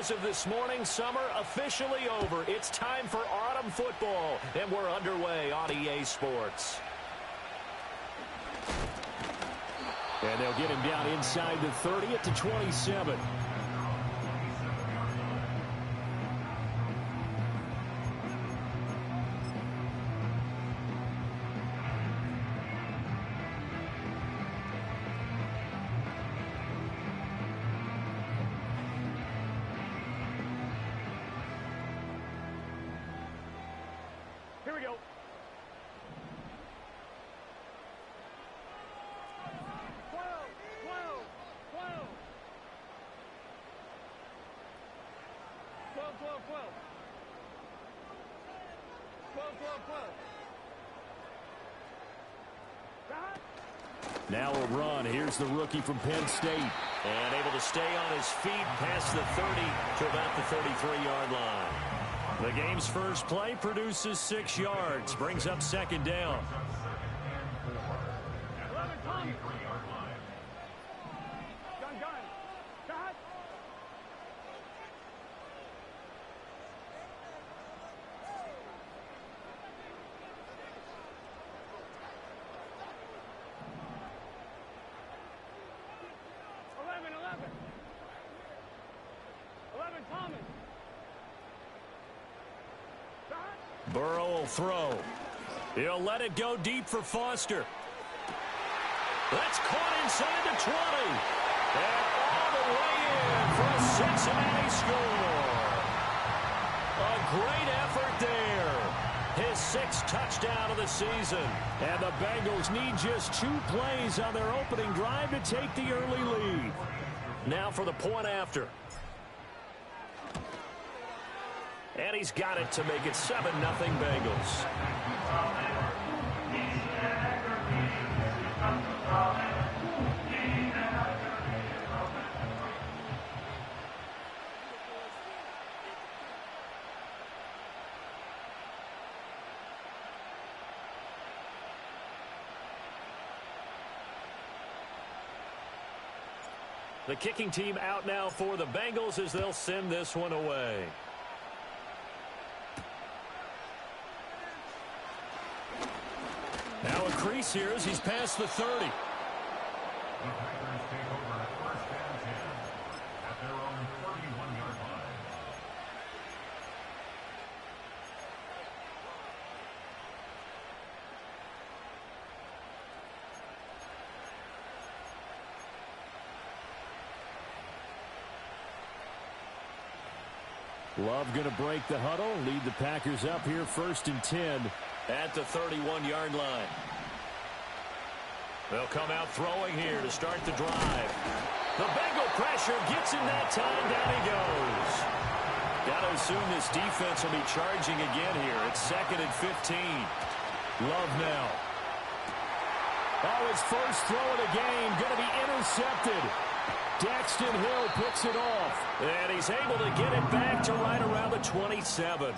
as of this morning, summer officially over. It's time for autumn football, and we're underway on EA Sports. And they'll get him down inside the 30 at the 27. Here we go. 12. Now a run. Here's the rookie from Penn State. And able to stay on his feet past the 30 to about the 33-yard line. The game's first play produces 6 yards. Brings up second down. 11, Tommy. Gun. Cut. Tommy. Burrow will throw. He'll let it go deep for Foster. That's caught inside the 20. And all the way in for a Cincinnati score. A great effort there. His 6th touchdown of the season. And the Bengals need just 2 plays on their opening drive to take the early lead. Now for the point after. And he's got it to make it 7-0 Bengals. The kicking team out now for the Bengals as they'll send this one away. Now a crease here as he's past the 30. The Packers take over at 1st and 10 at their own 31-yard line. Love going to break the huddle, lead the Packers up here 1st and 10 at the 31-yard line. They'll come out throwing here to start the drive. The Bengal pressure gets him that time. Down he goes. Got to assume this defense will be charging again here. It's 2nd and 15. Love now. Oh, his first throw of the game going to be intercepted. Daxton Hill picks it off. And he's able to get it back to right around the 27.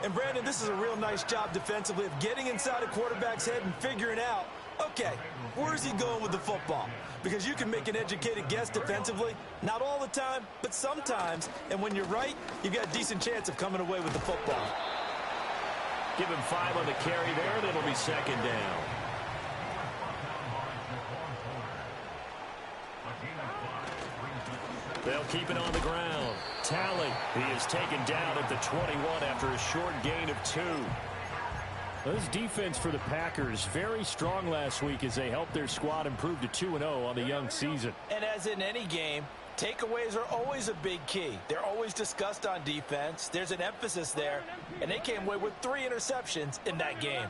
And, Brandon, this is a real nice job defensively of getting inside a quarterback's head and figuring out, okay, where is he going with the football? Because you can make an educated guess defensively, not all the time, but sometimes. And when you're right, you've got a decent chance of coming away with the football. Give him 5 on the carry there, and it'll be 2nd down. They'll keep it on the ground. Talley, he is taken down at the 21 after a short gain of 2. This defense for the Packers, very strong last week as they helped their squad improve to 2-0 on the young season. And as in any game, takeaways are always a big key. They're always discussed on defense. There's an emphasis there, and they came away with 3 interceptions in that game.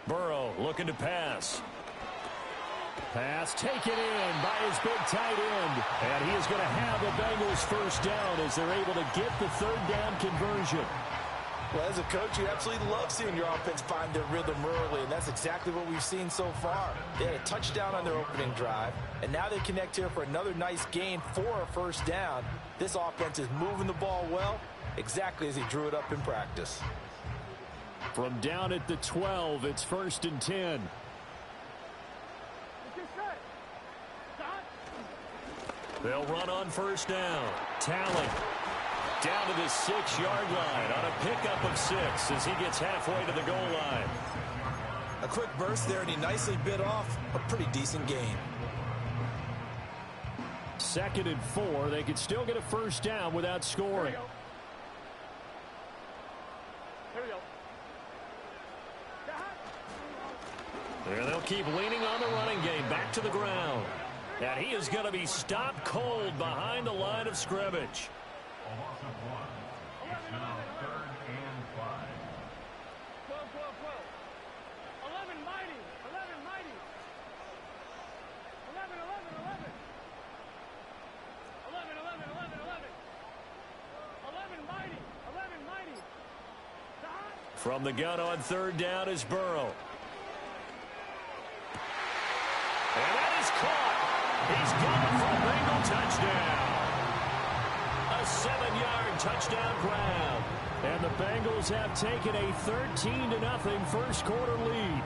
Burrow looking to pass. Pass taken in by his big tight end. And he is going to have the Bengals first down as they're able to get the 3rd down conversion. Well, as a coach, you absolutely love seeing your offense find their rhythm early, and that's exactly what we've seen so far. They had a touchdown on their opening drive, and now they connect here for another nice gain for a first down. This offense is moving the ball well, exactly as he drew it up in practice. From down at the 12, it's 1st and 10. They'll run on first down. Tally down to the 6-yard line on a pickup of 6 as he gets halfway to the goal line. A quick burst there, and he nicely bit off a pretty decent gain. 2nd and 4. They could still get a first down without scoring. Here we go. And they'll keep leaning on the running game. Back to the ground. And he is going to be stopped cold behind the line of scrimmage. A loss of 1. It's now 3rd and 5. 12, 12, 12. 11 mighty. 11 mighty. 11, 11, 11. 11, 11, 11, 11. 11 mighty. 11 mighty. From the gun on 3rd down is Burrow. And that is caught. He's going for a Bengal touchdown. A 7-yard touchdown grab. And the Bengals have taken a 13-0 first quarter lead.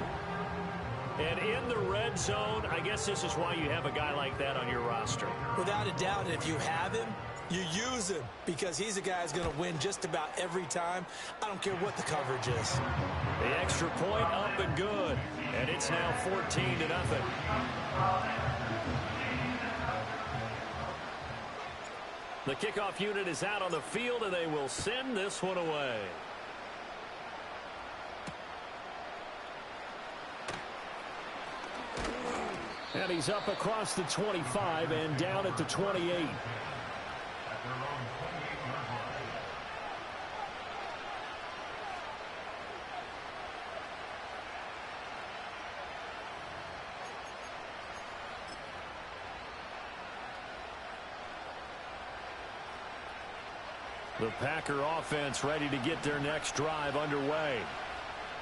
And in the red zone, I guess this is why you have a guy like that on your roster. Without a doubt, if you have him, you use him because he's a guy who's going to win just about every time. I don't care what the coverage is. The extra point up and good. And it's now 14-0. The kickoff unit is out on the field, and they will send this one away. And he's up across the 25 and down at the 28. The Packer offense ready to get their next drive underway.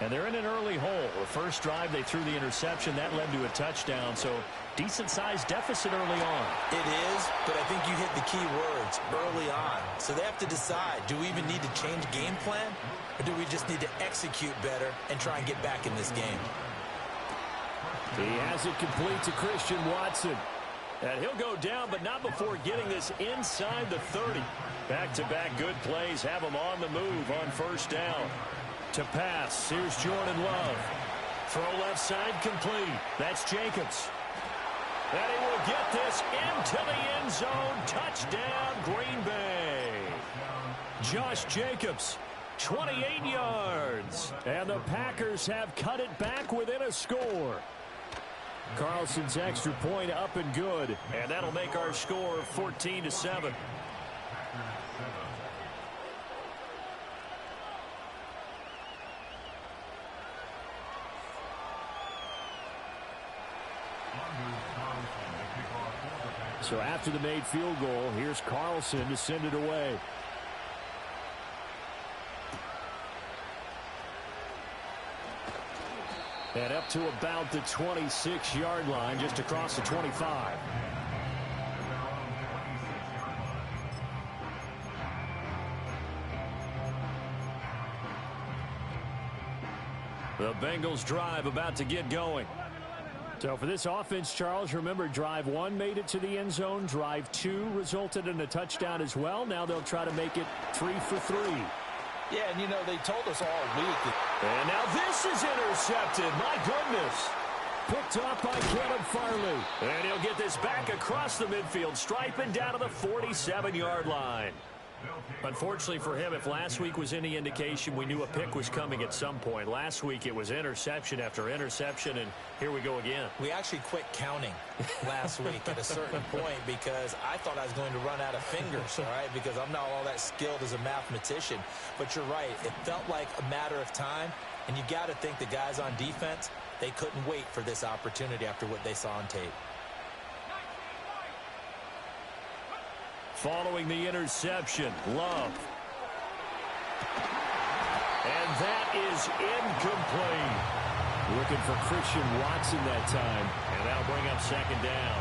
And they're in an early hole. The first drive, they threw the interception. That led to a touchdown. So decent-sized deficit early on. It is, but I think you hit the key words, early on. So they have to decide, do we even need to change game plan? Or do we just need to execute better and try and get back in this game? He has it complete to Christian Watson. And he'll go down, but not before getting this inside the 30. Back-to-back good plays have him on the move on first down. To pass, here's Jordan Love. Throw left side complete. That's Jacobs. And he will get this into the end zone. Touchdown, Green Bay. Josh Jacobs, 28 yards. And the Packers have cut it back within a score. Carlson's extra point up and good. And that'll make our score 14-7. So after the made field goal, here's Carlson to send it away. And up to about the 26-yard line, just across the 25. The Bengals drive about to get going. So for this offense, Charles, remember drive 1 made it to the end zone. Drive 2 resulted in a touchdown as well. Now they'll try to make it 3 for 3. Yeah, and you know, they told us all week. And now this is intercepted. My goodness. Picked up by Caleb Farley. And he'll get this back across the midfield stripe and down to the 47-yard line. Unfortunately for him, if last week was any indication, we knew a pick was coming at some point. Last week it was interception after interception, and here we go again. We actually quit counting last week at a certain point because I thought I was going to run out of fingers, all right, because I'm not all that skilled as a mathematician. But you're right. It felt like a matter of time, and you got to think the guys on defense, they couldn't wait for this opportunity after what they saw on tape. Following the interception, Love. And that is incomplete. Looking for Christian Watson that time. And that'll bring up second down.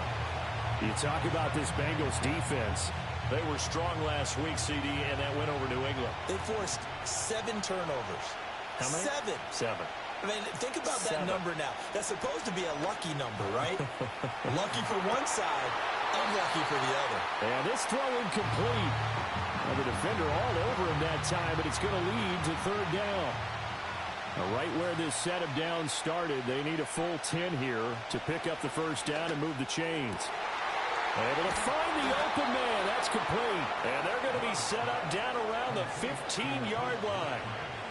You talk about this Bengals defense. They were strong last week, CD, and that went over New England. They forced 7 turnovers. How many? 7. 7. I mean, think about that number now. That's supposed to be a lucky number, right? Lucky for one side, Unlucky for the other. And this throw incomplete. Well, the defender all over him that time, but it's going to lead to third down. Right where this set of downs started, they need a full 10 here to pick up the first down and move the chains. Able to find the open man. That's complete. And they're going to be set up down around the 15-yard line.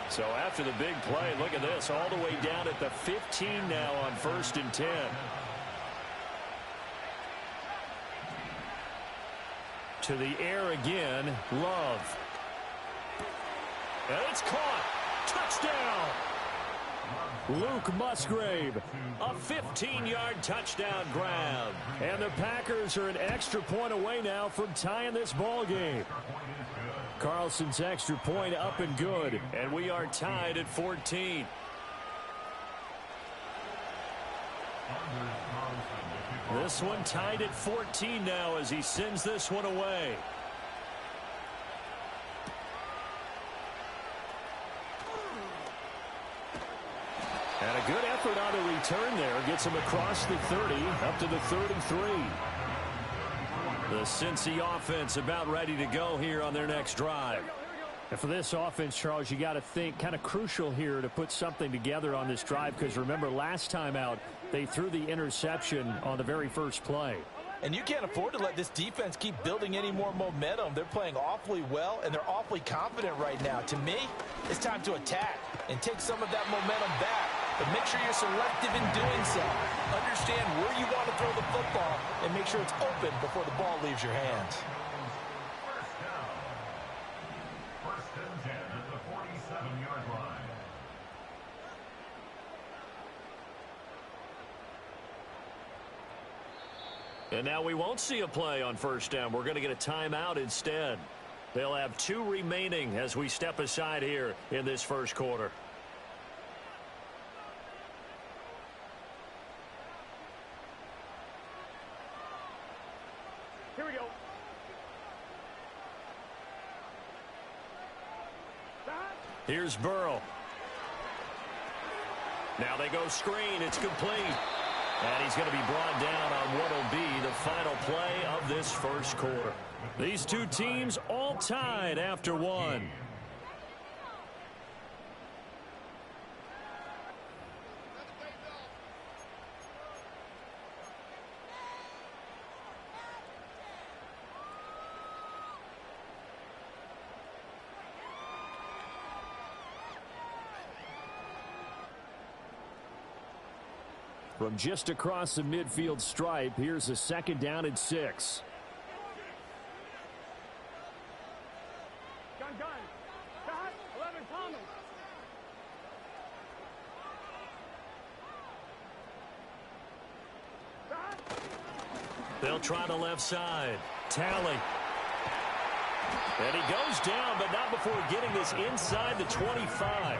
So after the big play, look at this, all the way down at the 15 now on 1st and 10. To the air again, Love. And it's caught. Touchdown. Luke Musgrave, a 15-yard touchdown grab. And the Packers are an extra point away now from tying this ball game. Carlson's extra point up and good, and we are tied at 14. This one tied at 14 now as he sends this one away. And a good effort on the return there. Gets him across the 30, up to the 33. The Cincy offense about ready to go here on their next drive. And for this offense, Charles, you got to think kind of crucial here to put something together on this drive, because remember last time out they threw the interception on the very first play. And you can't afford to let this defense keep building any more momentum. They're playing awfully well, and they're awfully confident right now. To me, it's time to attack and take some of that momentum back. But make sure you're selective in doing so. Understand where you want to throw the football and make sure it's open before the ball leaves your hands. First and 10 at the 47-yard line. And now we won't see a play on first down. We're going to get a timeout instead. They'll have 2 remaining as we step aside here in this first quarter. Here we go. Here's Burrow. Now they go screen. It's complete. And he's going to be brought down on what will be the final play of this first quarter. These two teams all tied after one. From just across the midfield stripe, here's a 2nd down and 6. Gun. Got 11 Thomas. They'll try the left side. Tally. And he goes down, but not before getting this inside the 25.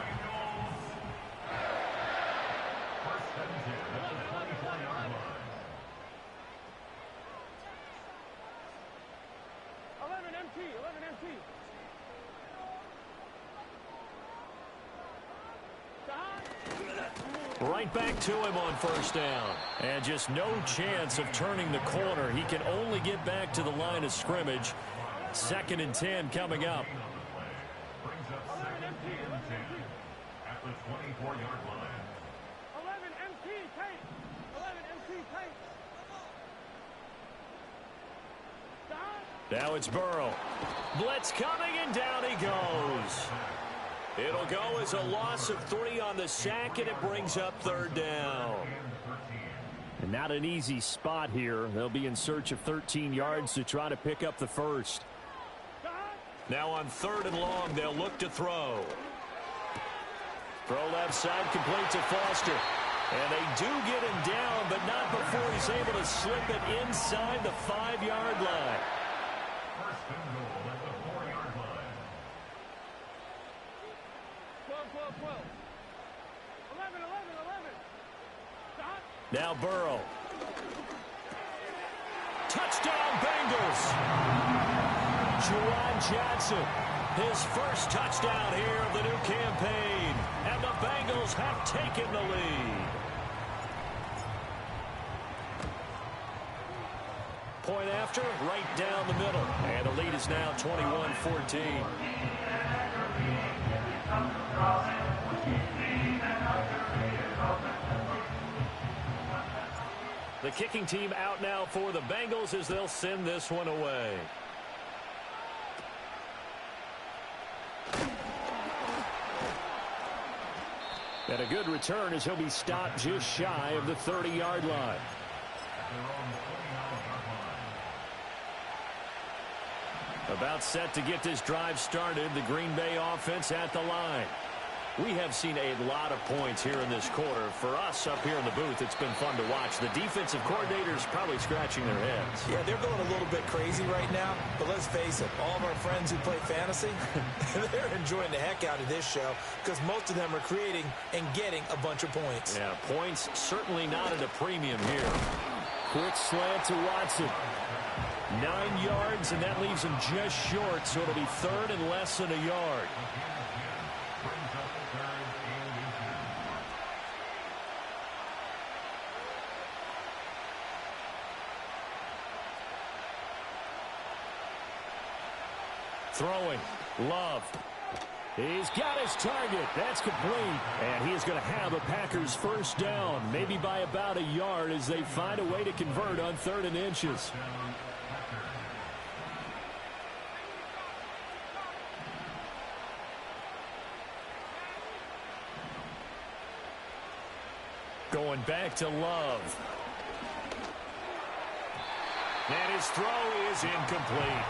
Right back to him on first down. And just no chance of turning the corner. He can only get back to the line of scrimmage. 2nd and 10 coming up. Brings up 2nd and 10 at the 24-yard line. 11 MT tape. 11 MT tape. Now it's Burrow. Blitz coming, and down he goes. It'll go as a loss of 3 on the sack, and it brings up 3rd down. And not an easy spot here. They'll be in search of 13 yards to try to pick up the first. Now on 3rd and long, they'll look to throw. Throw left side, complete to Foster. And they do get him down, but not before he's able to slip it inside the 5-yard line. First and goal at the 4-yard line. 12. 11. Now Burrow. Touchdown Bengals. Juwan Johnson, his first touchdown here of the new campaign. And the Bengals have taken the lead. Point after, right down the middle. And the lead is now 21-14. The kicking team out now for the Bengals as they'll send this one away. And a good return as he'll be stopped just shy of the 30-yard line. About set to get this drive started, the Green Bay offense at the line. We have seen a lot of points here in this quarter. For us up here in the booth, it's been fun to watch. The defensive coordinators probably scratching their heads. Yeah, they're going a little bit crazy right now, but let's face it, all of our friends who play fantasy, they're enjoying the heck out of this show because most of them are creating and getting a bunch of points. Yeah, points certainly not at a premium here. Quick slant to Watson. 9 yards, and that leaves him just short, so it'll be third and less than a yard. Throwing, Love. He's got his target. That's complete. And he is going to have a Packers first down, maybe by about a yard as they find a way to convert on 3rd and inches. Going back to Love. And his throw is incomplete.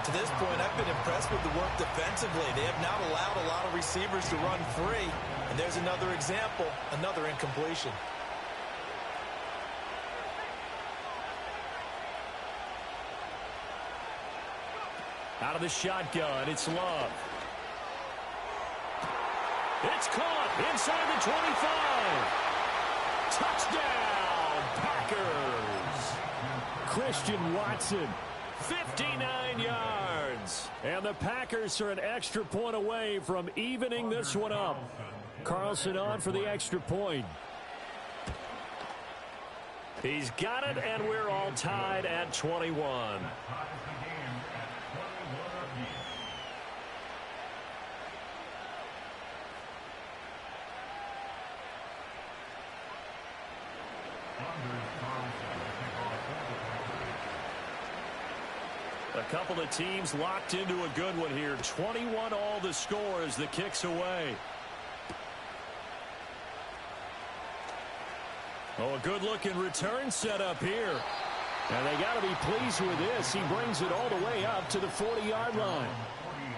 To this point, I've been impressed with the work defensively. They have not allowed a lot of receivers to run free. And there's another example, another incompletion. Out of the shotgun, it's Love. It's caught inside the 25. Touchdown, Packers. Christian Watson. 59 yards. And the Packers are an extra point away from evening this one up. Carlson on for the extra point. He's got it, and we're all tied at 21. A couple of teams locked into a good one here. 21 all the score as the kick's away. Oh, a good-looking return set up here. And they got to be pleased with this. He brings it all the way up to the 40-yard line.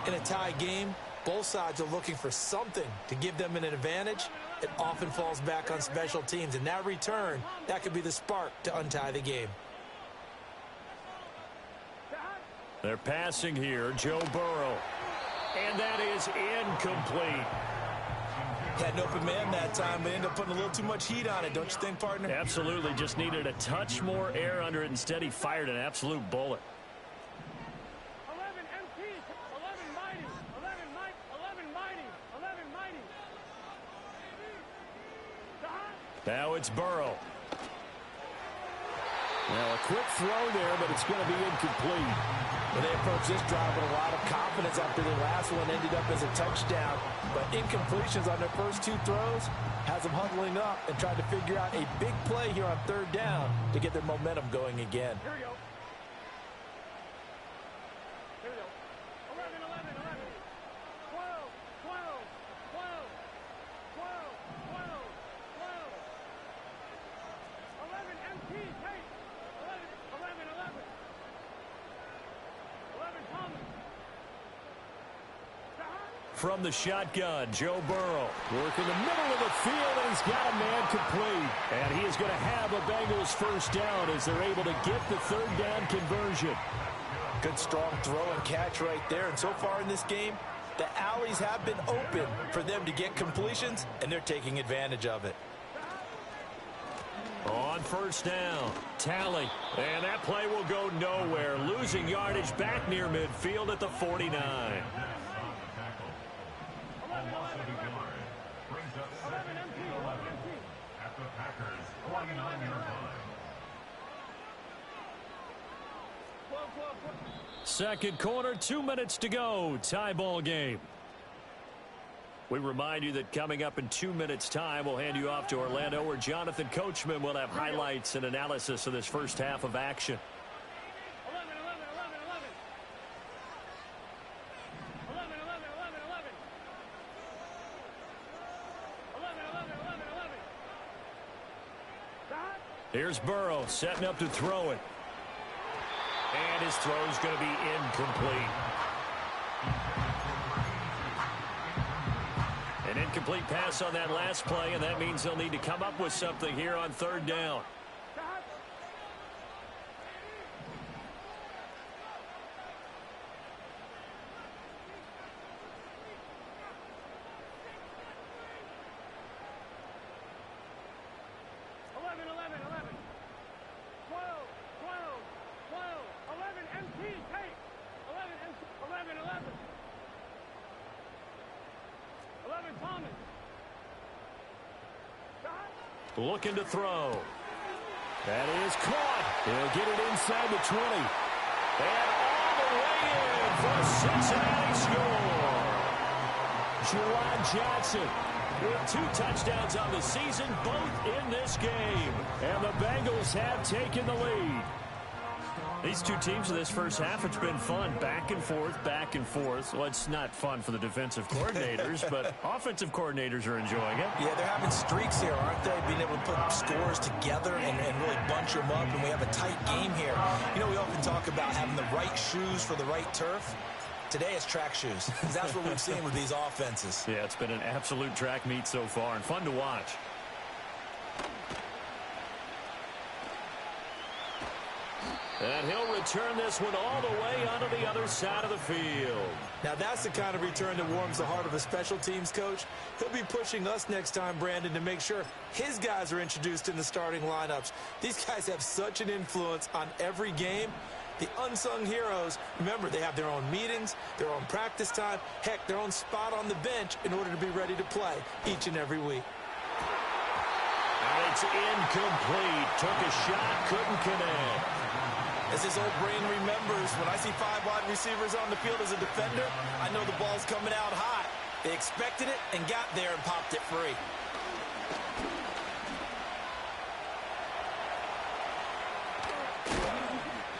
In a tie game, both sides are looking for something to give them an advantage. It often falls back on special teams. And that return, that could be the spark to untie the game. They're passing here, Joe Burrow. And that is incomplete. Had an open man that time, but ended up putting a little too much heat on it, don't you think, partner? Absolutely, just needed a touch more air under it. Instead, he fired an absolute bullet. 11 MT, 11 mighty, 11 mighty, 11 mighty. Now it's Burrow. Now a quick throw there, but it's going to be incomplete. Well, they approached this drive with a lot of confidence after the last one ended up as a touchdown. But incompletions on their first 2 throws has them huddling up and trying to figure out a big play here on 3rd down to get their momentum going again. Here we go. Here we go. 11, 11, 11. 12, 12, 12, 12, 12, 12. 11 MT, hey. 11, 11, 11. 11 Thomas. From the shotgun, Joe Burrow working the middle of the field, and he's got a man complete. And he is going to have a Bengals first down as they're able to get the 3rd down conversion. Good strong throw and catch right there. And so far in this game, the alleys have been open for them to get completions, and they're taking advantage of it. On first down, Talley. And that play will go nowhere. Losing yardage back near midfield at the 49. Brings up 2nd and 11 at the Packers' 29-yard line. second quarter, 2 minutes to go. Tie ball game. We remind you that coming up in 2 minutes' time, we'll hand you off to Orlando, where Jonathan Coachman will have highlights and analysis of this first half of action. 11, 11, 11, 11. 11, 11, 11, 11. 11, 11, 11, 11. Stop. Here's Burrow setting up to throw it. And his throw is going to be incomplete. An incomplete pass on that last play, and that means they'll need to come up with something here on third down. Stop. Eleven, 11, 11. 12, 12, 12, 11, MT, take. 11, MT, 11, 11. 11, Thomas. Stop. Looking to throw. That is caught. He'll get it inside the 20. And all the way in for a Cincinnati score. Juwan Johnson with 2 touchdowns on the season, both in this game. And the Bengals have taken the lead. These two teams in this first half, it's been fun. Back and forth, back and forth. Well, it's not fun for the defensive coordinators, but offensive coordinators are enjoying it. Yeah, they're having streaks here, aren't they? Being able to put scores together and really bunch them up, and we have a tight game here. You know, we often talk about having the right shoes for the right turf. Today it's track shoes. That's what we've seen with these offenses. Yeah, it's been an absolute track meet so far and fun to watch. And he'll return this one all the way onto the other side of the field. Now that's the kind of return that warms the heart of a special teams coach. He'll be pushing us next time, Brandon, to make sure his guys are introduced in the starting lineups. These guys have such an influence on every game. The unsung heroes, remember, they have their own meetings, their own practice time, heck, their own spot on the bench in order to be ready to play each and every week. And it's incomplete. Took a shot, couldn't connect. As his old brain remembers, when I see 5 wide receivers on the field as a defender, I know the ball's coming out hot. They expected it and got there and popped it free.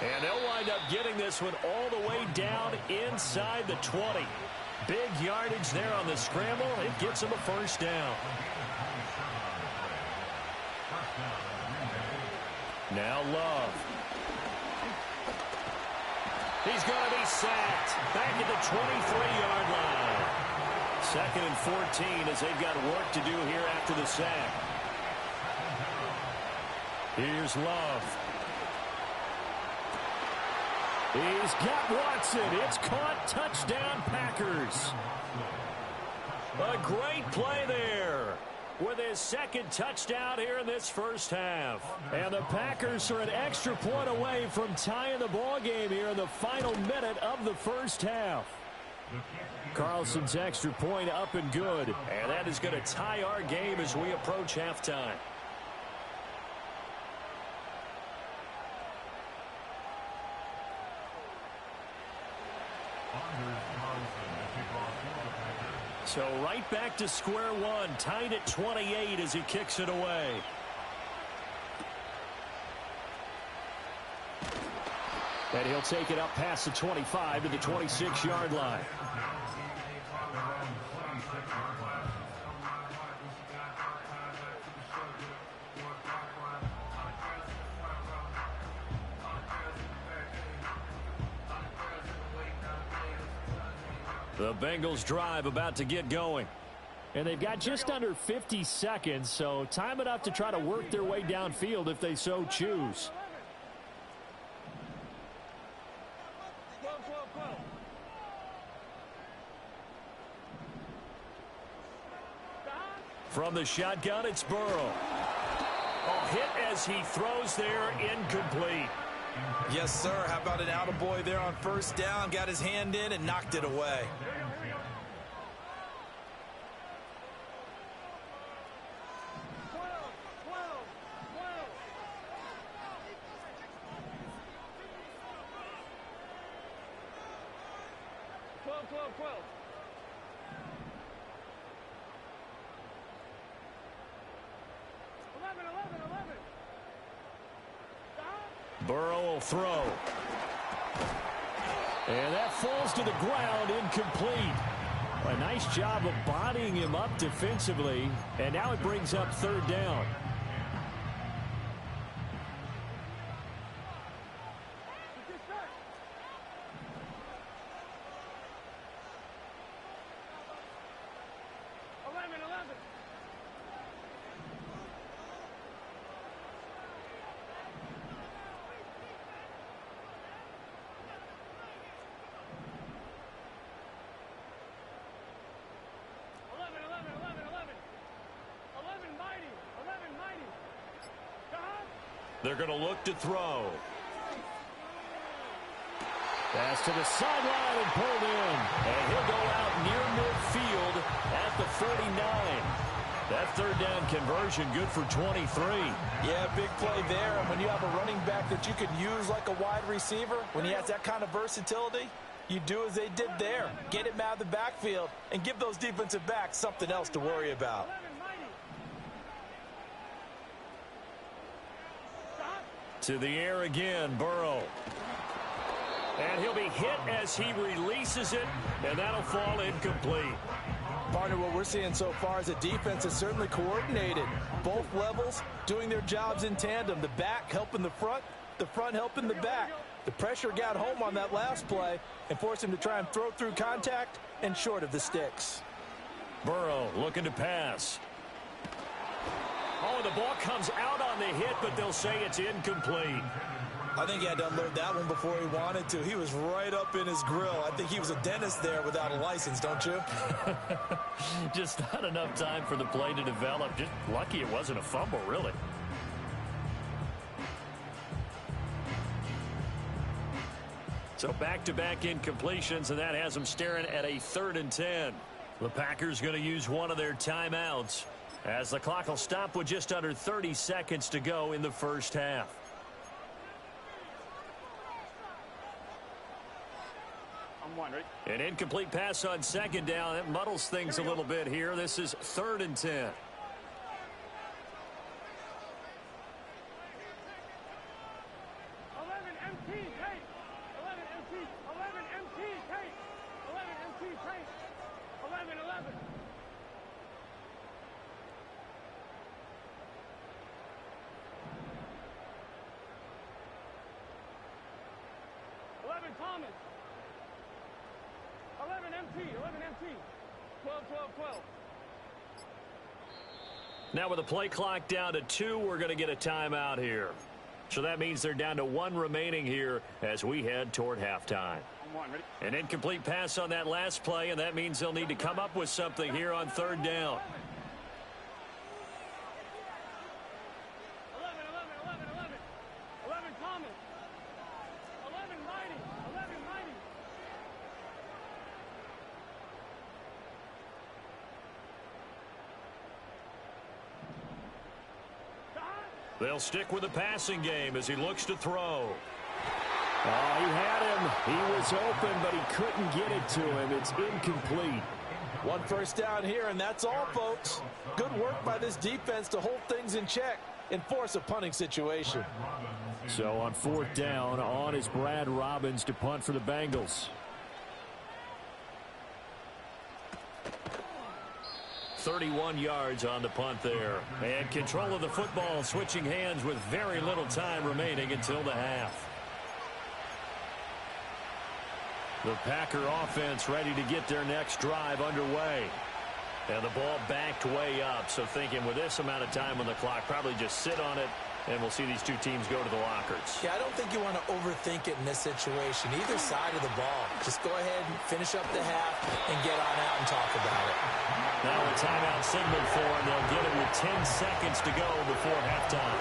And they'll wind up getting this one all the way down inside the 20. Big yardage there on the scramble. It gets them a first down. Now Love. He's going to be sacked back at the 23-yard line. 2nd and 14 as they've got work to do here after the sack. Here's Love. He's got Watson. It's caught. Touchdown, Packers. A great play there with his 2nd touchdown here in this first half. And the Packers are an extra point away from tying the ball game here in the final minute of the first half. Carlson's extra point up and good. And that is going to tie our game as we approach halftime. So right back to square one, tied at 28 as he kicks it away. And he'll take it up past the 25 to the 26-yard line. The Bengals drive about to get going. And they've got just under 50 seconds, so time enough to try to work their way downfield if they so choose. 12, 12, 12. Stop. From the shotgun, it's Burrow. A hit as he throws there, incomplete. Yes, sir. How about an attaboy there on first down? Got his hand in and knocked it away. 12. Burrow will throw. And that falls to the ground, incomplete. A nice job of bodying him up defensively. And now it brings up third down. They're going to look to throw. Pass to the sideline and pulled in. And he'll go out near midfield at the 49. That third down conversion good for 23. Yeah, big play there. And when you have a running back that you can use like a wide receiver, when he has that kind of versatility, you do as they did there. Get him out of the backfield and give those defensive backs something else to worry about. To the air again, Burrow. And he'll be hit as he releases it, and that'll fall incomplete. Partner, what we're seeing so far is the defense is certainly coordinated. Both levels doing their jobs in tandem. The back helping the front helping the back. The pressure got home on that last play and forced him to try and throw through contact and short of the sticks. Burrow looking to pass. Oh, the ball comes out on the hit, but they'll say it's incomplete. I think he had to unload that one before he wanted to. He was right up in his grill. I think he was a dentist there without a license, don't you? Just not enough time for the play to develop. Just lucky it wasn't a fumble, really. So back-to-back incompletions, and that has them staring at a 3rd and 10. The Packers going to use one of their timeouts as the clock will stop with just under 30 seconds to go in the first half. An incomplete pass on second down. That muddles things a little bit here. This is 3rd and 10. 11 MT tape. 11 MT. 11 MT tape. 11 MT tape. 11. 11 Thomas. 11 MT. 11 MT. 12. Now with the play clock down to 2, we're going to get a timeout here. So that means they're down to 1 remaining here as we head toward halftime. An incomplete pass on that last play, and that means they'll need to come up with something here on 3rd down. 11 Thomas. 11 Mighty. 11 Mighty. They'll stick with the passing game as he looks to throw. Oh, he had him. He was open, but he couldn't get it to him. It's incomplete. 1 first down here, and that's all, folks. Good work by this defense to hold things in check and force a punting situation. So on 4th down, on is Brad Robbins to punt for the Bengals. 31 yards on the punt there. And control of the football switching hands with very little time remaining until the half. The Packer offense ready to get their next drive underway. And the ball backed way up. So thinking with this amount of time on the clock, probably just sit on it, and we'll see these two teams go to the lockers. Yeah, I don't think you want to overthink it in this situation. Either side of the ball. Just go ahead and finish up the half and get on out and talk about it. Now a timeout signal for them. They'll get it with 10 seconds to go before halftime.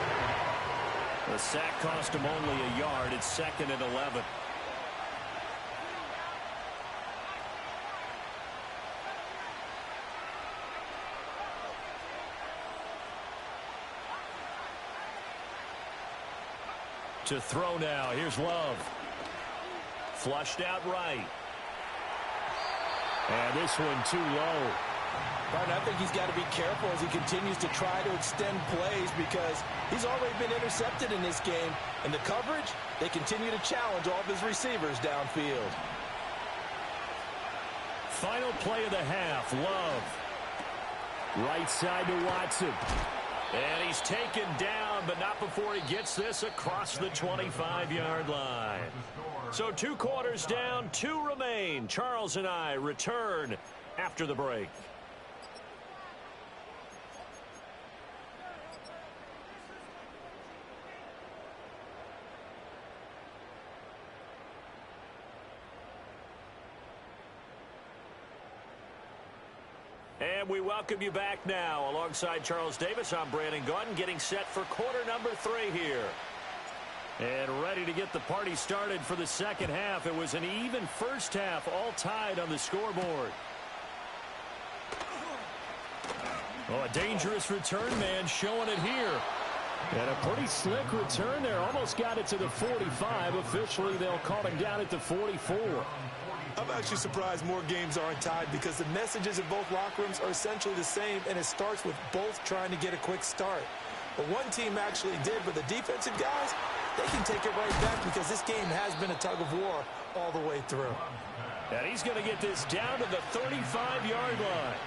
The sack cost them only a yard. It's 2nd and 11. To throw now. Here's Love. Flushed out right. And this one too low. Martin, I think he's got to be careful as he continues to try to extend plays because he's already been intercepted in this game. And the coverage, they continue to challenge all of his receivers downfield. Final play of the half, Love. Right side to Watson. And he's taken down, but not before he gets this across the 25-yard line. So 2 quarters down, 2 remain. Charles and I return after the break. And we welcome you back now. Alongside Charles Davis, I'm Brandon Gordon, getting set for quarter number 3 here. And ready to get the party started for the second half. It was an even first half, all tied on the scoreboard. Oh, a dangerous return man showing it here. And a pretty slick return there. Almost got it to the 45. Officially, they'll call him down at the 44. I'm actually surprised more games aren't tied because the messages in both locker rooms are essentially the same, and it starts with both trying to get a quick start. But one team actually did, but the defensive guys, they can take it right back because this game has been a tug of war all the way through. And he's going to get this down to the 35-yard line.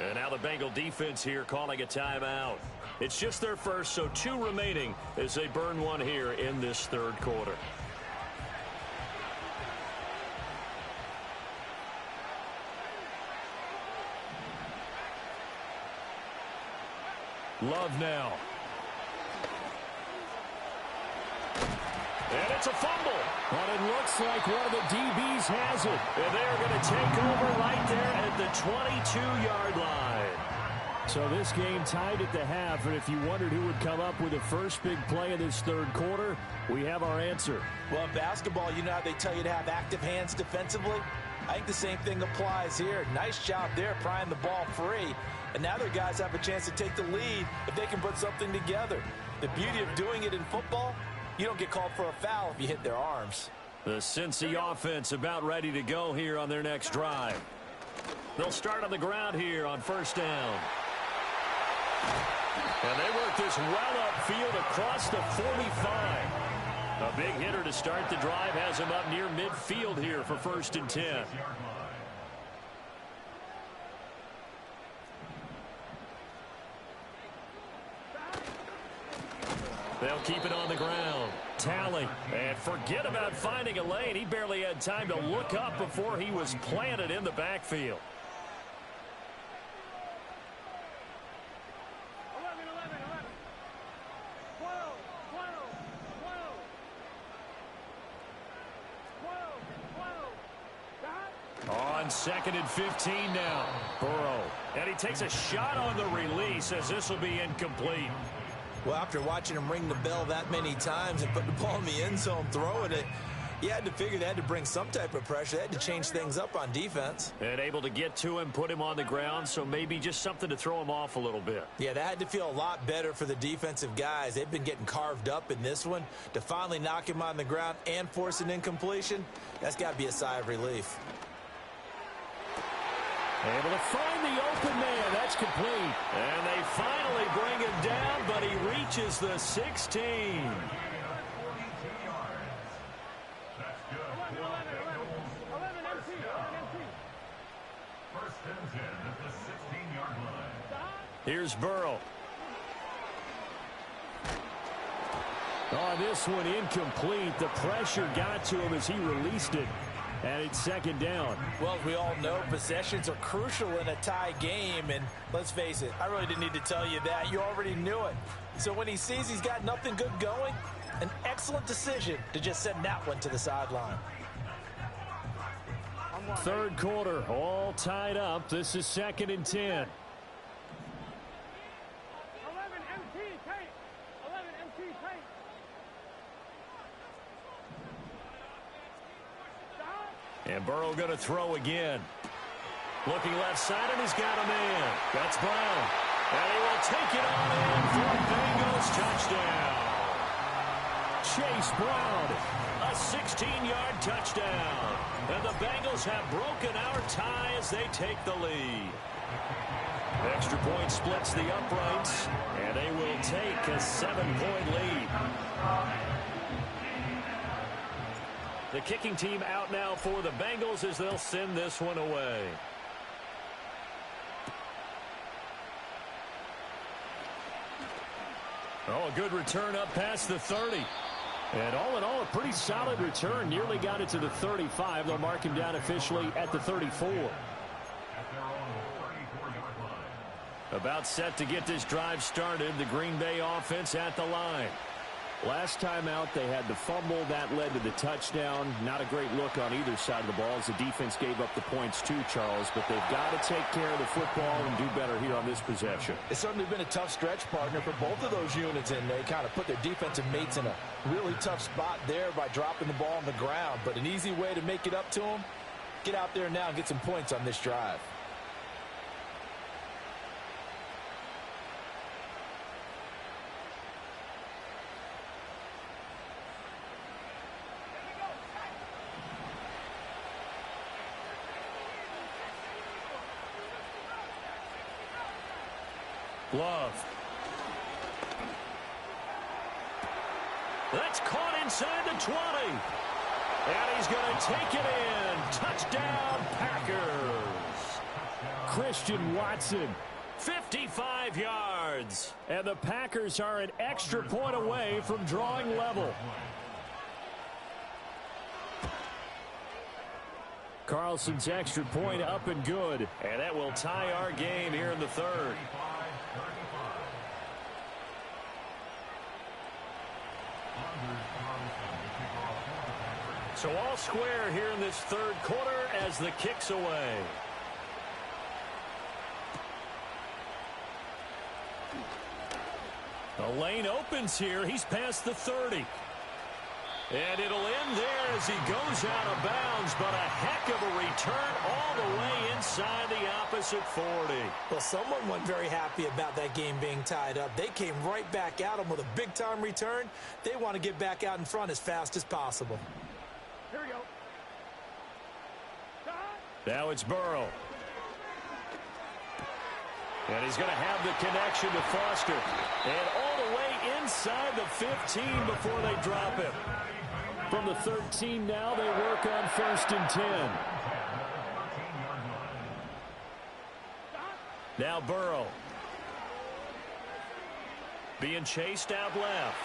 And now the Bengal defense here calling a timeout. It's just their first, so 2 remaining as they burn one here in this third quarter. Love now. And it's a fumble. But it looks like one of the DBs has it. And they're going to take over right there at the 22-yard line. So this game tied at the half, and if you wondered who would come up with the first big play of this third quarter, we have our answer. Well, in basketball, you know how they tell you to have active hands defensively? I think the same thing applies here. Nice job there prying the ball free. And now their guys have a chance to take the lead if they can put something together. The beauty of doing it in football, you don't get called for a foul if you hit their arms. The Cincy offense about ready to go here on their next drive. They'll start on the ground here on first down. And they work this well upfield across the 45. A big hitter to start the drive has him up near midfield here for 1st and 10. They'll keep it on the ground. Tally. And forget about finding a lane. He barely had time to look up before he was planted in the backfield. 11, 11, 11. 12, 12, 12. 12, 12. Got? On 2nd and 15 now. Burrow. And he takes a shot on the release as this will be incomplete. Well, after watching him ring the bell that many times and put the ball in the end zone throwing it, you had to figure they had to bring some type of pressure. They had to change things up on defense. And able to get to him, put him on the ground, so maybe just something to throw him off a little bit. Yeah, that had to feel a lot better for the defensive guys. They've been getting carved up in this one. To finally knock him on the ground and force an incompletion, that's got to be a sigh of relief. Able to find the open man. That's complete. And they finally bring him down, but he reaches the 16. 11, 11, 11 MT, 11 MT. 1st and 10 at the 16-yard line. Here's Burrow. On this one, incomplete. The pressure got to him as he released it. And it's 2nd down. Well, as we all know, possessions are crucial in a tie game. And let's face it, I really didn't need to tell you that. You already knew it. So when he sees he's got nothing good going, an excellent decision to just send that one to the sideline. 3rd quarter, all tied up. This is 2nd and 10. 11 MT, Kate. 11 MT, Kate. And Burrow going to throw again. Looking left side, and he's got a man. That's Brown. And he will take it on in for a Bengals touchdown. Chase Brown, a 16-yard touchdown. And the Bengals have broken our tie as they take the lead. Extra point splits the uprights, and they will take a 7-point lead. The kicking team out now for the Bengals as they'll send this one away. Oh, a good return up past the 30. And all in all, a pretty solid return. Nearly got it to the 35. They'll mark him down officially at the 34. About set to get this drive started. The Green Bay offense at the line. Last time out, they had the fumble. That led to the touchdown. Not a great look on either side of the ball as the defense gave up the points too, Charles. But they've got to take care of the football and do better here on this possession. It's certainly been a tough stretch, partner, for both of those units, and they kind of put their defensive mates in a really tough spot there by dropping the ball on the ground. But an easy way to make it up to them, get out there now and get some points on this drive. Love. That's caught inside the 20. And he's going to take it in. Touchdown, Packers. Christian Watson. 55 yards. And the Packers are an extra point away from drawing level. Carlson's extra point up and good. And that will tie our game here in the third. So all square here in this third quarter as the kick's away. The lane opens here. He's past the 30. And it'll end there as he goes out of bounds, but a heck of a return all the way inside the opposite 40. Well, someone wasn't very happy about that game being tied up. They came right back at him with a big-time return. They want to get back out in front as fast as possible. Here we go. Now it's Burrow. And he's going to have the connection to Foster. And all the way inside the 15 before they drop him. From the 13 now, they work on 1st and 10. Now Burrow. Being chased out left.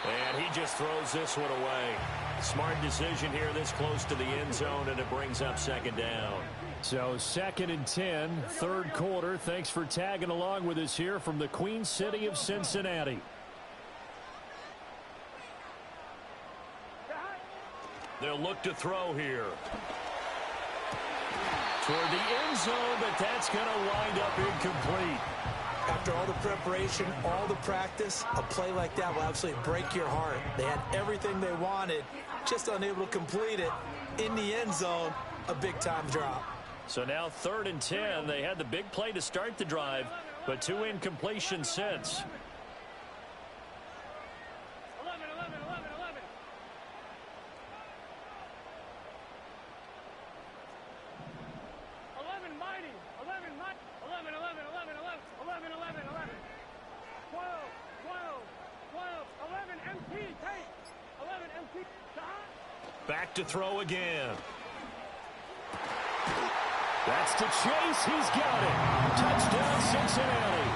And he just throws this one away. Smart decision here this close to the end zone, and it brings up 2nd down. So 2nd and 10, third quarter. Thanks for tagging along with us here from the Queen City of Cincinnati. They'll look to throw here. Toward the end zone, but that's going to wind up incomplete. After all the preparation, all the practice, a play like that will absolutely break your heart. They had everything they wanted, just unable to complete it. In the end zone, a big-time drop. So now 3rd and 10. They had the big play to start the drive, but 2 incompletions since. 11 MT, take. 11 MT, stop. Back to throw again. That's to Chase. He's got it. Touchdown, Cincinnati.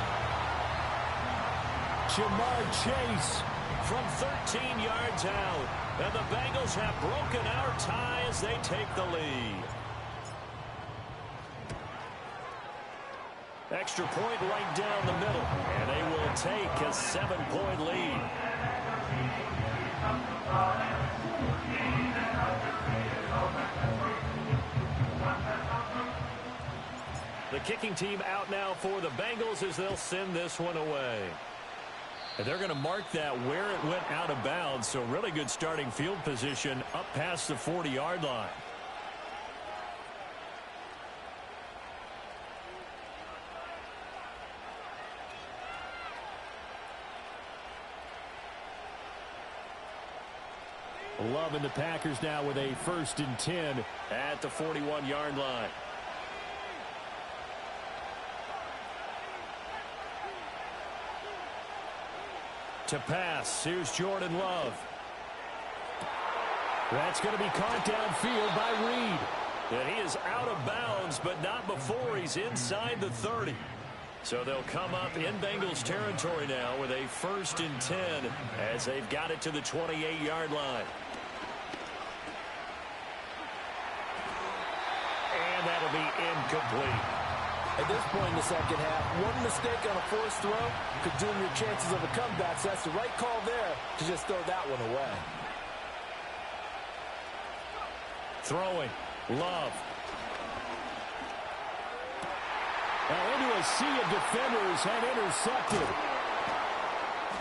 Jamar Chase from 13 yards out. And the Bengals have broken our tie as they take the lead. Extra point right down the middle. And they will take a 7-point lead. The kicking team out now for the Bengals as they'll send this one away. And they're going to mark that where it went out of bounds. So really good starting field position up past the 40-yard line. Love and the Packers now with a 1st and 10 at the 41-yard line. To pass, here's Jordan Love. That's going to be caught downfield by Reed. And he is out of bounds, but not before he's inside the 30. So they'll come up in Bengals territory now with a 1st and 10 as they've got it to the 28-yard line. And that'll be incomplete. At this point in the second half, one mistake on a forced throw could doom your chances of a comeback. So that's the right call there to just throw that one away. Throwing. Love. Now into a sea of defenders and intercepted.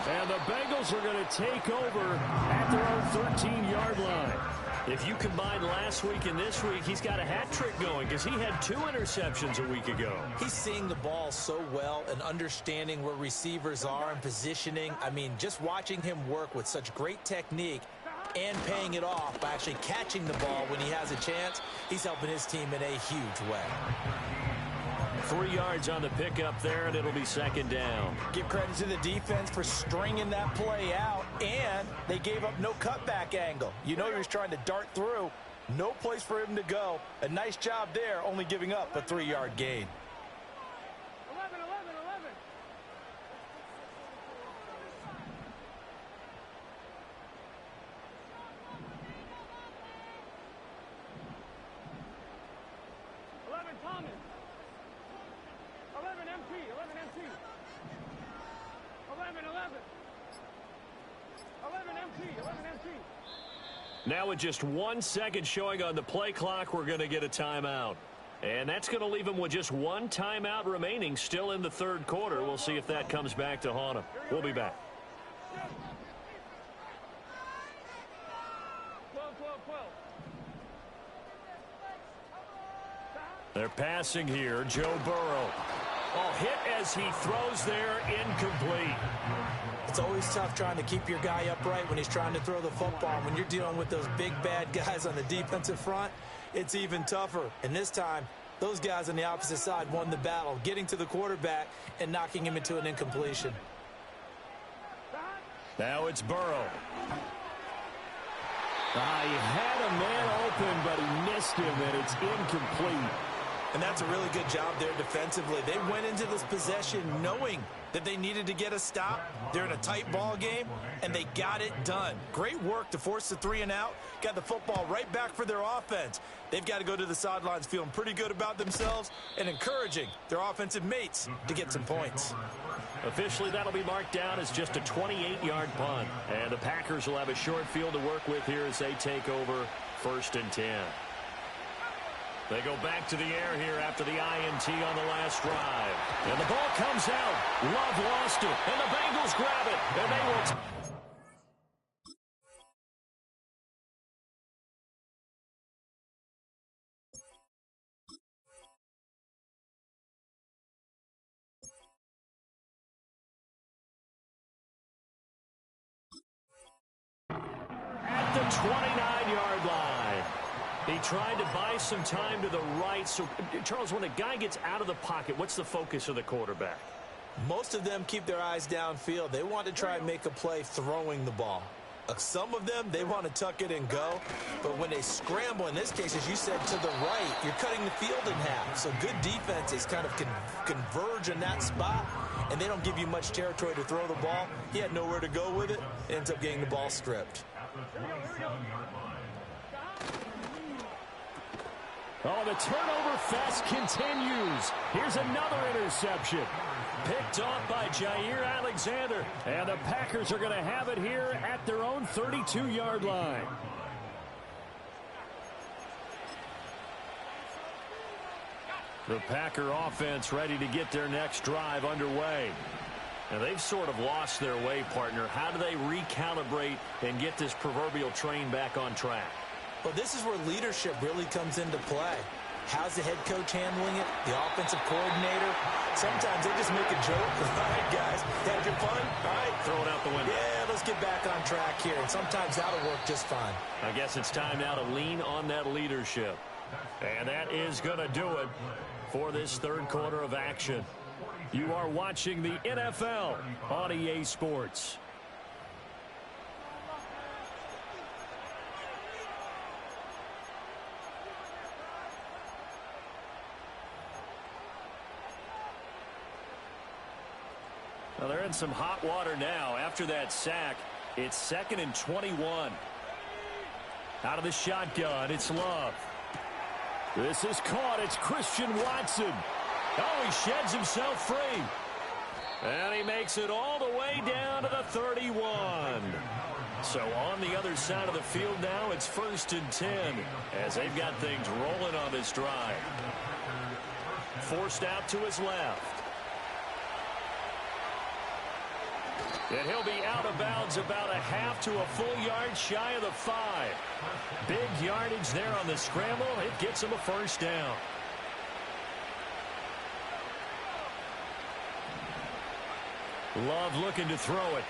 And the Bengals are going to take over at their own 13-yard line. If you combine last week and this week, he's got a hat trick going because he had 2 interceptions a week ago. He's seeing the ball so well and understanding where receivers are and positioning. I mean, just watching him work with such great technique and paying it off by actually catching the ball when he has a chance, he's helping his team in a huge way. 3 yards on the pickup there, and it'll be 2nd down. Give credit to the defense for stringing that play out, and they gave up no cutback angle. You know he was trying to dart through. No place for him to go. A nice job there, only giving up a 3-yard gain. 11, 11, 11. Thomas. 11 MT, 11 MT. 11, 11. 11 MT, 11 MT. Now with just 1 second showing on the play clock, we're going to get a timeout. And that's going to leave him with just 1 timeout remaining still in the 3rd quarter. We'll see if that comes back to haunt him. We'll be back. 12, 12, 12. They're passing here. Joe Burrow. Oh, hit as he throws there, incomplete. It's always tough trying to keep your guy upright when he's trying to throw the football. When you're dealing with those big, bad guys on the defensive front, it's even tougher. And this time, those guys on the opposite side won the battle, getting to the quarterback and knocking him into an incompletion. Now it's Burrow. He had a man open, but he missed him, and it's incomplete. And that's a really good job there defensively. They went into this possession knowing that they needed to get a stop. They're in a tight ball game, and they got it done. Great work to force the 3 and out. Got the football right back for their offense. They've got to go to the sidelines feeling pretty good about themselves and encouraging their offensive mates to get some points. Officially, that'll be marked down as just a 28-yard punt. And the Packers will have a short field to work with here as they take over 1st and 10. They go back to the air here after the INT on the last drive. And the ball comes out. Love lost it. And the Bengals grab it. And they will... At the 29-yard line. He tried to buy some time to the right. So, Charles, when a guy gets out of the pocket, what's the focus of the quarterback? Most of them keep their eyes downfield. They want to try and make a play throwing the ball. Some of them, they want to tuck it and go. But when they scramble, in this case, as you said, to the right, you're cutting the field in half. So good defenses kind of converge in that spot, and they don't give you much territory to throw the ball. He had nowhere to go with it. Ends up getting the ball stripped. Oh, the turnover fest continues. Here's another interception. Picked off by Jair Alexander. And the Packers are going to have it here at their own 32-yard line. The Packer offense ready to get their next drive underway. Now, they've sort of lost their way, partner. How do they recalibrate and get this proverbial train back on track? Well, this is where leadership really comes into play. How's the head coach handling it? The offensive coordinator? Sometimes they just make a joke. All right, guys, had your fun? All right. Throw it out the window. Yeah, let's get back on track here, and sometimes that'll work just fine. I guess it's time now to lean on that leadership. And that is going to do it for this third quarter of action. You are watching the NFL on EA Sports. Well, they're in some hot water now. After that sack, it's 2nd and 21. Out of the shotgun, it's Love. This is caught. It's Christian Watson. Oh, he sheds himself free. And he makes it all the way down to the 31. So on the other side of the field now, it's 1st and 10 as they've got things rolling on this drive. Forced out to his left. And he'll be out of bounds about a half to a full yard shy of the 5. Big yardage there on the scramble. It gets him a first down. Love looking to throw it.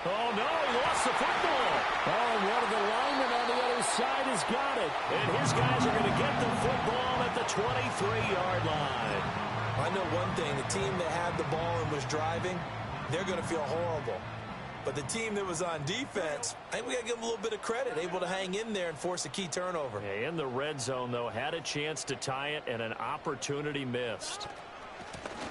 Oh, no, he lost the football. Oh, and one of the linemen on the other side has got it. And his guys are going to get the football at the 23-yard line. I know one thing. The team that had the ball and was driving, they're going to feel horrible. But the team that was on defense, I think we got to give them a little bit of credit, able to hang in there and force a key turnover. Yeah, in the red zone, though, had a chance to tie it and an opportunity missed.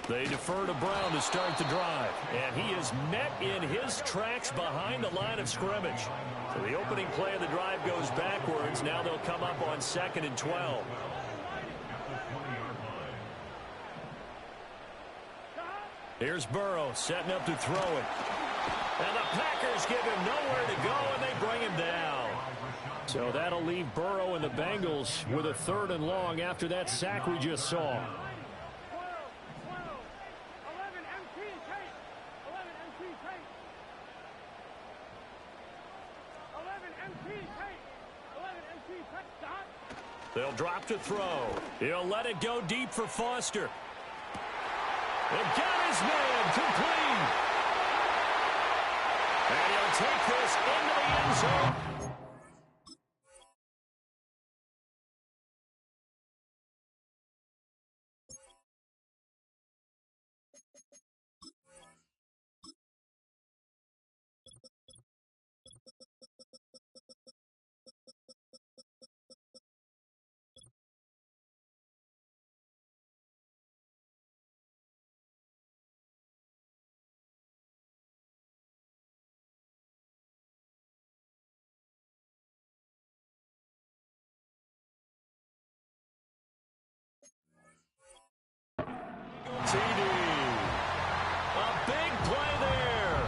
They defer to Brown to start the drive, and he is met in his tracks behind the line of scrimmage. So the opening play of the drive goes backwards. Now they'll come up on 2nd and 12. Here's Burrow setting up to throw it. And the Packers give him nowhere to go, and they bring him down. So that'll leave Burrow and the Bengals with a 3rd and long after that sack we just saw. They'll drop to throw. He'll let it go deep for Foster. And got his man complete. And he'll take this into the end zone. TD. A big play there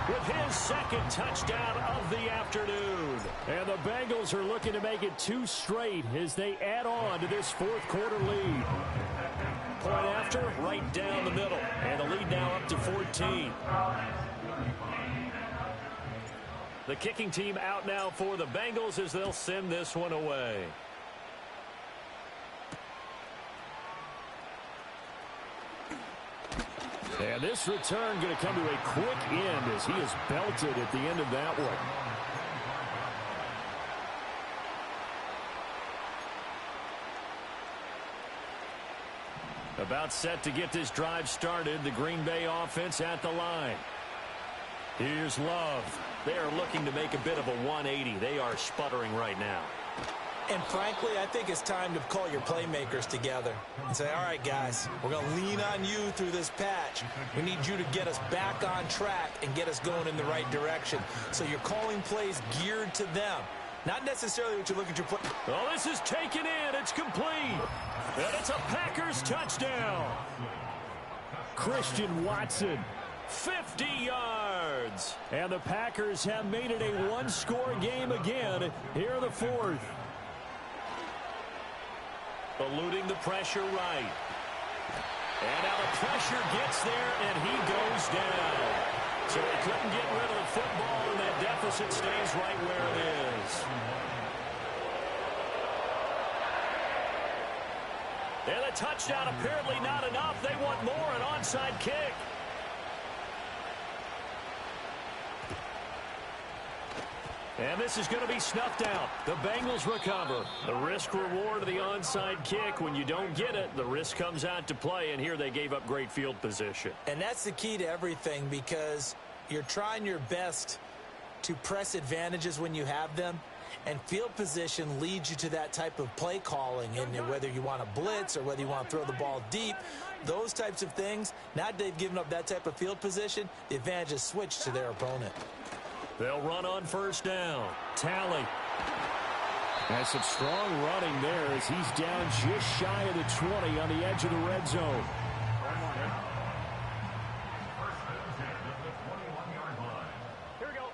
with his 2nd touchdown of the afternoon. And the Bengals are looking to make it 2 straight as they add on to this 4th quarter lead. Point after, right down the middle. And the lead now up to 14. The kicking team out now for the Bengals as they'll send this one away. And this return going to come to a quick end as he is belted at the end of that one. About set to get this drive started. The Green Bay offense at the line. Here's Love. They are looking to make a bit of a 180. They are sputtering right now. And frankly, I think it's time to call your playmakers together and say, all right, guys, we're going to lean on you through this patch. We need you to get us back on track and get us going in the right direction. So you're calling plays geared to them, not necessarily what you look at your play. Oh, this is taken in. It's complete. And it's a Packers touchdown. Christian Watson, 50 yards. And the Packers have made it a one-score game again here in the 4th. Eluding the pressure right. And now the pressure gets there, and he goes down. So he couldn't get rid of the football, and that deficit stays right where it is. And the touchdown apparently not enough. They want more, an onside kick. And this is going to be snuffed out. The Bengals recover. The risk-reward of the onside kick. When you don't get it, the risk comes out to play, and here they gave up great field position. And that's the key to everything, because you're trying your best to press advantages when you have them, and field position leads you to that type of play calling. And whether you want to blitz or whether you want to throw the ball deep, those types of things, now that they've given up that type of field position, the advantage is switched to their opponent. They'll run on first down. Talley. Has some strong running there as he's down just shy of the 20 on the edge of the red zone. Here we go.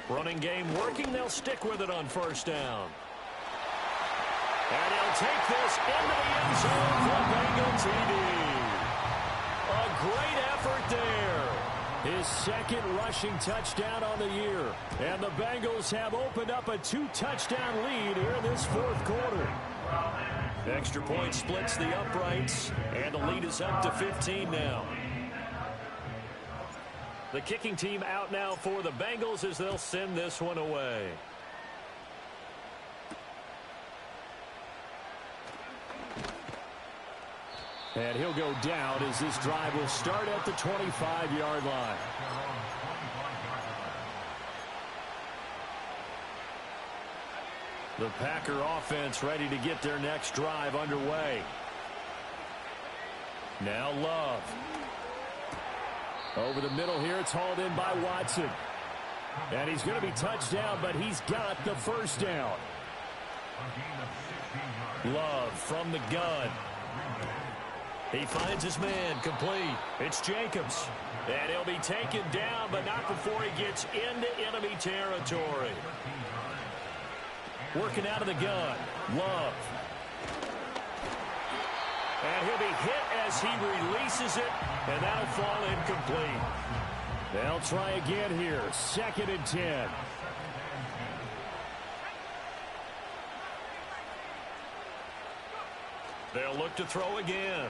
Running game working. They'll stick with it on first down. And he'll take this into the end zone for Bengal TD. A great effort there. His second rushing touchdown on the year. And the Bengals have opened up a 2-touchdown lead here in this fourth quarter. Extra point splits the uprights, and the lead is up to 15 now. The kicking team out now for the Bengals as they'll send this one away. And he'll go down as this drive will start at the 25-yard line. The Packer offense ready to get their next drive underway. Now Love. Over the middle here, it's hauled in by Watson. And he's going to be touched down, but he's got the first down. Love from the gun. He finds his man, complete. It's Jacobs. And he'll be taken down, but not before he gets into enemy territory. Working out of the gun, Love. And he'll be hit as he releases it, and that'll fall incomplete. They'll try again here, 2nd and 10. They'll look to throw again.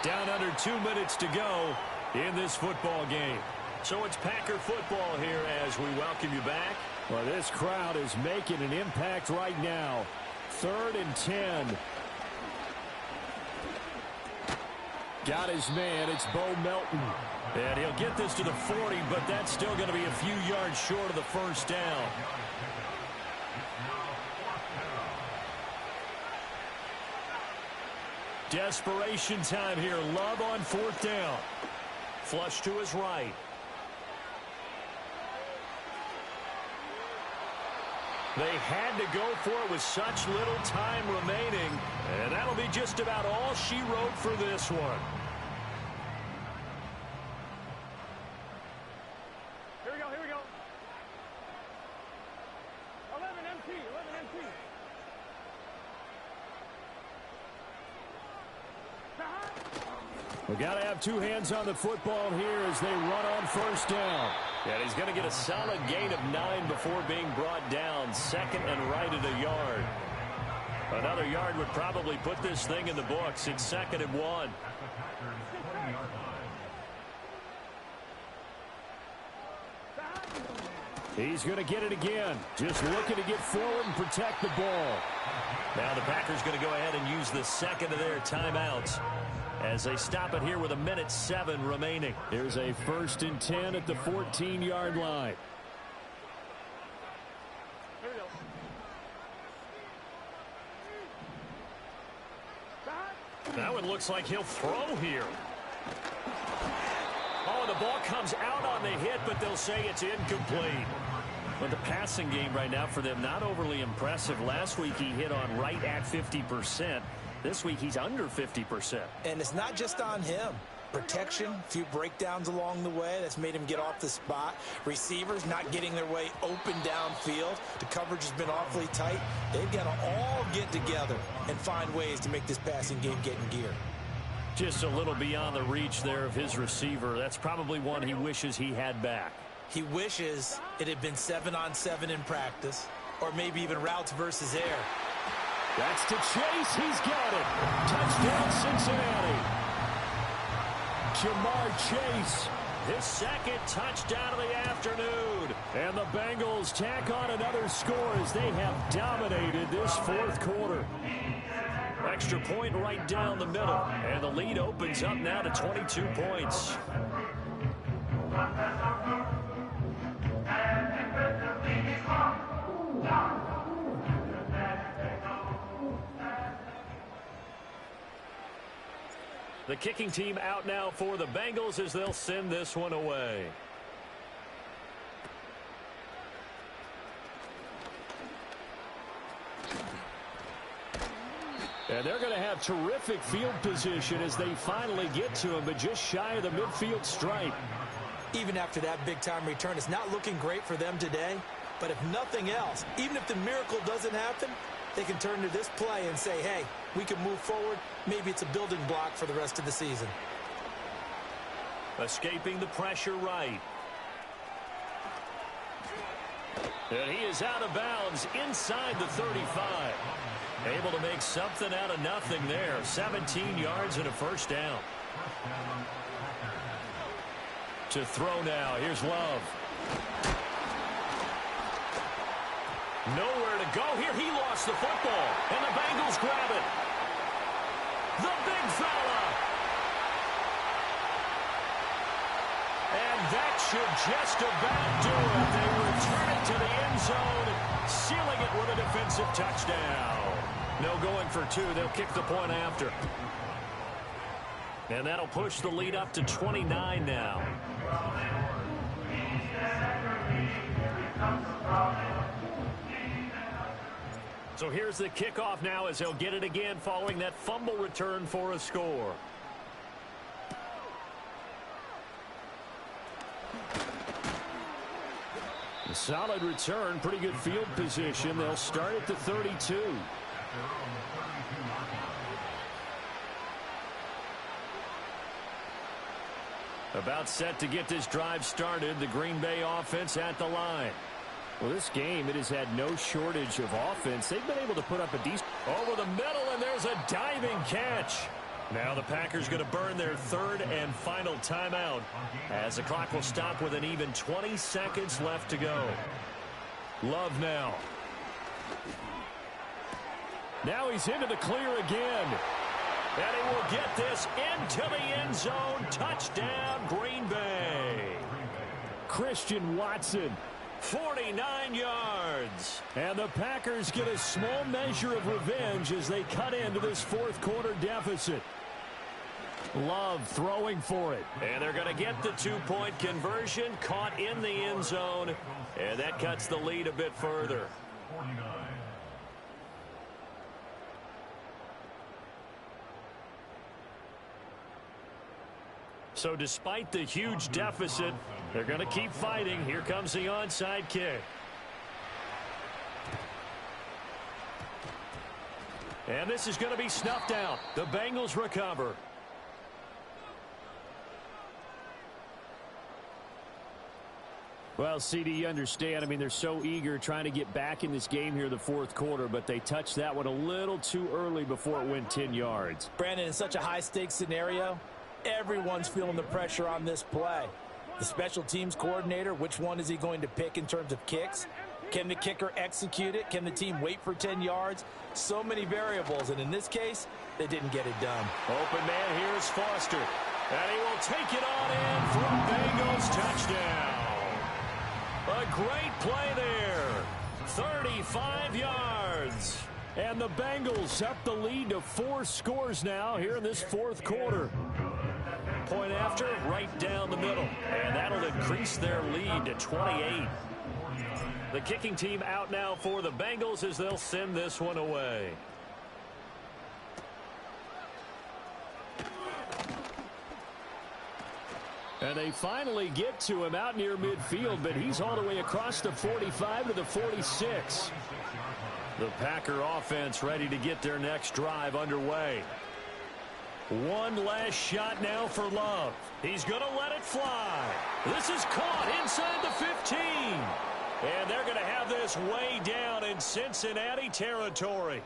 Down under 2 minutes to go in this football game. So it's Packer football here as we welcome you back. Well, this crowd is making an impact right now. 3rd and 10. Got his man. It's Bo Melton. And he'll get this to the 40, but that's still going to be a few yards short of the first down. Desperation time here. Love on 4th down. Flush to his right. They had to go for it with such little time remaining, and that'll be just about all she wrote for this one. Here we go, here we go. 11 MT, 11 MT. We got to have two hands on the football here as they run on first down. And he's going to get a solid gain of 9 before being brought down. 2nd and right at a yard. Another yard would probably put this thing in the books. It's 2nd and 1. He's going to get it again. Just looking to get forward and protect the ball. Now the Packers going to go ahead and use the second of their timeouts as they stop it here with 1:07 remaining. Here's a 1st and 10 at the 14-yard line. Here we go. That one looks like he'll throw here. Oh, the ball comes out on the hit, but they'll say it's incomplete. But the passing game right now for them, not overly impressive. Last week he hit on right at 50%. This week he's under 50%. And it's not just on him. Protection, a few breakdowns along the way. That's made him get off the spot. Receivers not getting their way open downfield. The coverage has been awfully tight. They've got to all get together and find ways to make this passing game get in gear. Just a little beyond the reach there of his receiver. That's probably one he wishes he had back. He wishes it had been 7-on-7 in practice. or maybe even routes versus air. That's to Chase. He's got it. Touchdown, Cincinnati. Jamar Chase, his second touchdown of the afternoon. And the Bengals tack on another score as they have dominated this fourth quarter. Extra point right down the middle. And the lead opens up now to 22 points. The kicking team out now for the Bengals as they'll send this one away. And they're going to have terrific field position as they finally get to him, but just shy of the midfield stripe. Even after that big-time return, it's not looking great for them today. But if nothing else, even if the miracle doesn't happen, they can turn to this play and say, hey, we can move forward. Maybe it's a building block for the rest of the season. Escaping the pressure right. And he is out of bounds inside the 35. Able to make something out of nothing there. 17 yards and a first down. To throw now. Here's Love. Nowhere to go here. He lost the football. And the Bengals grab it. The big fella. And that should just about do it. They return it to the end zone, sealing it with a defensive touchdown. No going for two. They'll kick the point after. And that'll push the lead up to 29 now. So here's the kickoff now as they'll get it again following that fumble return for a score. A solid return, pretty good field position. They'll start at the 32. About set to get this drive started. The Green Bay offense at the line. Well, this game, it has had no shortage of offense. They've been able to put up a decent over the middle, and there's a diving catch. Now the Packers going to burn their third and final timeout as the clock will stop with an even 20 seconds left to go. Love now. Now he's into the clear again. And he will get this into the end zone. Touchdown, Green Bay. Christian Watson. 49 yards. And the Packers get a small measure of revenge as they cut into this fourth quarter deficit. Love throwing for it. And they're going to get the two-point conversion, caught in the end zone. And that cuts the lead a bit further. So despite the huge deficit, they're going to keep fighting. Here comes the onside kick. And this is going to be snuffed out. The Bengals recover. Well, CD, you understand. I mean, they're so eager trying to get back in this game here in the fourth quarter, but they touched that one a little too early before it went 10 yards. Brandon, in such a high-stakes scenario, everyone's feeling the pressure on this play. The special teams coordinator, which one is he going to pick in terms of kicks? Can the kicker execute it? Can the team wait for 10 yards? So many variables, and in this case, they didn't get it done. Open man here is Foster, and he will take it on in for a Bengals touchdown. A great play there. 35 yards. And the Bengals up the lead to 4 scores now here in this fourth quarter. Point after, right down the middle. And that'll increase their lead to 28. The kicking team out now for the Bengals as they'll send this one away. And they finally get to him out near midfield, but he's all the way across the 45 to the 46. The Packer offense ready to get their next drive underway. One last shot now for Love. He's going to let it fly. This is caught inside the 15. And they're going to have this way down in Cincinnati territory.